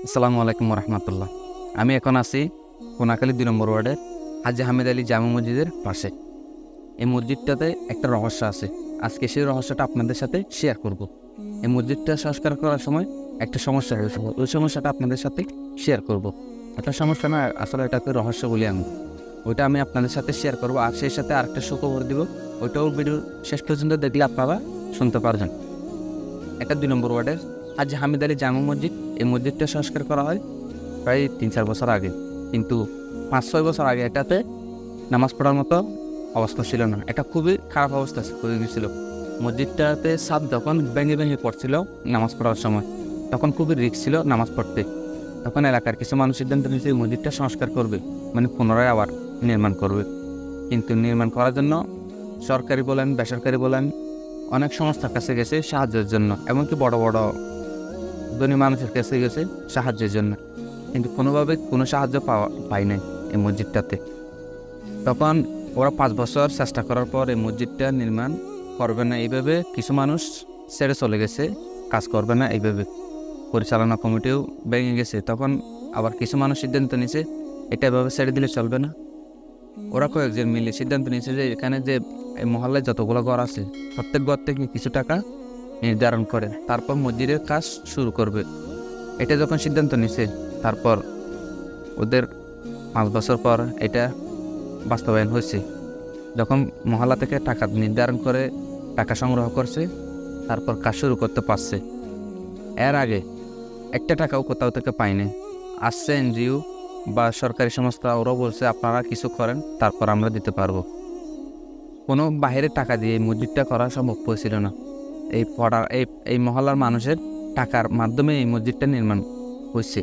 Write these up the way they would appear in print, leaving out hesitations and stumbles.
আসসালামু আলাইকুম রহমতুল্লাহ। আমি এখন আছি কোনাখালী 2 নম্বর ওয়ার্ডের হাজী হামিদ আলী জামে মসজিদের পাশে। এই মসজিদটাতে একটা রহস্য আছে। আজকে সেই রহস্যটা আপনাদের সাথে শেয়ার করব। এই মসজিদটা সংস্কার করার সময় একটা সমস্যা হয়েছিল, ওই সমস্যাটা আপনাদের সাথে শেয়ার করব। একটা সমস্যা না, আসলে এটাকে রহস্য বলি আমি। ওইটা আমি আপনাদের সাথে শেয়ার করব, আর সেই সাথে আরেকটা সুখবর দিব। ওইটাও ভিডিও শেষ পর্যন্ত দেখলে আপনারা শুনতে পারবেন। এটা 2 নম্বর ওয়ার্ডের হাজী হামিদ আলী জামে মসজিদ। এই মসজিদটা সংস্কার করা হয় প্রায় 3-4 বছর আগে, কিন্তু 5-6 বছর আগে এটাতে নামাজ পড়ার মতো অবস্থা ছিল না। এটা খুবই খারাপ অবস্থা হয়ে গেছিল। মসজিদটাতে ছাদ যখন ভেঙে ভেঙে পড়ছিল নামাজ পড়ার সময়, তখন খুবই রিস্ক ছিল নামাজ পড়তে। তখন এলাকার কিছু মানুষ সিদ্ধান্ত নিয়েছে এই মসজিদটা সংস্কার করবে, মানে পুনরায় আবার নির্মাণ করবে। কিন্তু নির্মাণ করার জন্য সরকারি বলেন বেসরকারি বলেন অনেক সংস্থার কাছে গেছে সাহায্যের জন্য, এমনকি বড় বড় ধনী মানুষের কাছে গেছে সাহায্যের জন্য, কিন্তু কোনোভাবে কোনো সাহায্য পায় নাই এই মসজিদটাতে। তখন ওরা 5 বছর চেষ্টা করার পর এই মসজিদটা নির্মাণ করবে না এইভাবে কিছু মানুষ ছেড়ে চলে গেছে, কাজ করবে না এইভাবে। পরিচালনা কমিটিও ভেঙে গেছে। তখন আবার কিছু মানুষ সিদ্ধান্ত নিয়েছে এটা এভাবে ছেড়ে দিলে চলবে না। ওরা কয়েকজন মিলে সিদ্ধান্ত নিয়েছে যে এখানে যে এই মহল্লায় যতগুলো ঘর আছে প্রত্যেক ঘর থেকে কিছু টাকা নির্ধারণ করে তারপর মসজিদের কাজ শুরু করবে। এটা যখন সিদ্ধান্ত নিছে, তারপর ওদের 5 বছর পর এটা বাস্তবায়ন হয়েছে। যখন মহল্লা থেকে টাকা নির্ধারণ করে টাকা সংগ্রহ করছে, তারপর কাজ শুরু করতে পারছে। এর আগে একটা টাকাও কোথাও থেকে পায়নি। আসছে এনজিও বা সরকারি সংস্থা, ওরাও বলছে আপনারা কিছু করেন তারপর আমরা দিতে পারবো। কোনো বাইরে টাকা দিয়ে এই মসজিদটা করা সম্ভব হয়েছিল না। এই পড়ার এই মহল্লার মানুষের টাকার মাধ্যমে এই মসজিদটা নির্মাণ হয়েছে।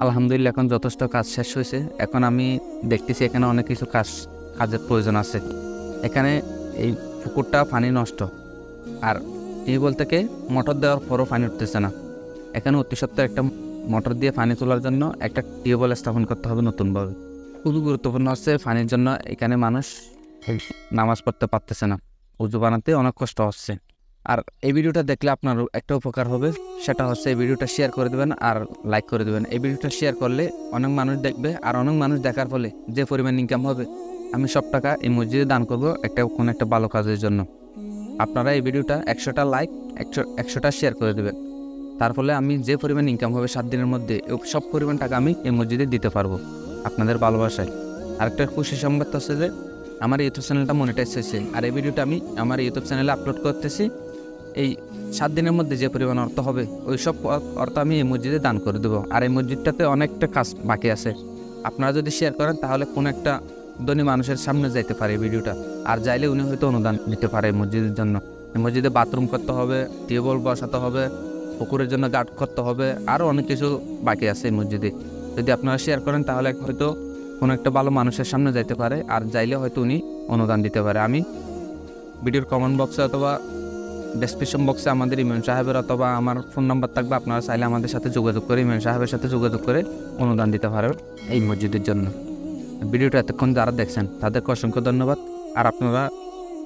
আলহামদুলিল্লাহ এখন যথেষ্ট কাজ শেষ হয়েছে। এখন আমি দেখতেছি এখানে অনেক কিছু কাজের প্রয়োজন আছে। এখানে এই পুকুরটা পানি নষ্ট, আর টিউবওয়েল থেকে মোটর দেওয়ার পরও পানি উঠতেছে না। এখানে অতি সত্ত্বর একটা মোটর দিয়ে পানি তোলার জন্য একটা টিউবওয়েল স্থাপন করতে হবে নতুনভাবে। খুবই গুরুত্বপূর্ণ হচ্ছে পানির জন্য এখানে মানুষ নামাজ পড়তে পারতেছে না, উজু বানাতে অনেক কষ্ট হচ্ছে। আর এই ভিডিওটা দেখলে আপনার একটা উপকার হবে, সেটা হচ্ছে এই ভিডিওটা শেয়ার করে দেবেন আর লাইক করে দেবেন। এই ভিডিওটা শেয়ার করলে অনেক মানুষ দেখবে, আর অনেক মানুষ দেখার ফলে যে পরিমাণ ইনকাম হবে, আমি সব টাকা এই মসজিদে দান করবো কোনো একটা ভালো কাজের জন্য। আপনারা এই ভিডিওটা 100টা লাইক 100টা শেয়ার করে দেবেন। তার ফলে আমি যে পরিমাণ ইনকাম হবে 7 দিনের মধ্যে, সব পরিমাণ টাকা আমি এই মসজিদে দিতে পারবো আপনাদের ভালোবাসায়। আরেকটা খুশি সংবাদ হচ্ছে যে আমার ইউটিউব চ্যানেলটা মনিটাইজ হয়েছে, আর এই ভিডিওটা আমি আমার ইউটিউব চ্যানেলে আপলোড করতেছি। এই 7 দিনের মধ্যে যে পরিমাণ অর্থ হবে, ওই সব অর্থ আমি এই মসজিদে দান করে দেবো। আর এই মসজিদটাতে অনেকটা কাজ বাকি আছে। আপনারা যদি শেয়ার করেন তাহলে কোনো একটা ধনী মানুষের সামনে যাইতে পারে এই ভিডিওটা, আর যাইলে উনি হয়তো অনুদান দিতে পারে এই মসজিদের জন্য। এই মসজিদে বাথরুম করতে হবে, টিউবওয়েল বসাতে হবে, পুকুরের জন্য গার্ড করতে হবে, আরও অনেক কিছু বাকি আছে এই মসজিদে। যদি আপনারা শেয়ার করেন তাহলে হয়তো কোনো একটা ভালো মানুষের সামনে যাইতে পারে, আর যাইলে হয়তো উনি অনুদান দিতে পারে। আমি ভিডিওর কমেন্ট বক্সে অথবা ডেসক্রিপশন বক্সে আমাদের ইমাম সাহেবের অথবা আমার ফোন নাম্বার থাকবে, আপনারা চাইলে আমাদের সাথে যোগাযোগ করে ইমাম সাহেবের সাথে যোগাযোগ করে অনুদান দিতে পারেন এই মসজিদের জন্য। ভিডিওটা এতক্ষণ যারা দেখছেন তাদেরকে অসংখ্য ধন্যবাদ। আর আপনারা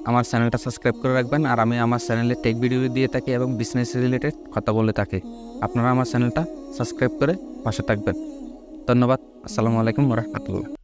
আমার চ্যানেলটা সাবস্ক্রাইব করে রাখবেন। আর আমি আমার চ্যানেলে টেক ভিডিও দিয়ে থাকি এবং বিজনেস রিলেটেড কথা বলে থাকি। আপনারা আমার চ্যানেলটা সাবস্ক্রাইব করে পাশে থাকবেন। ধন্যবাদ। আসসালামু আলাইকুম ওয়া রাহমাতুল্লাহ।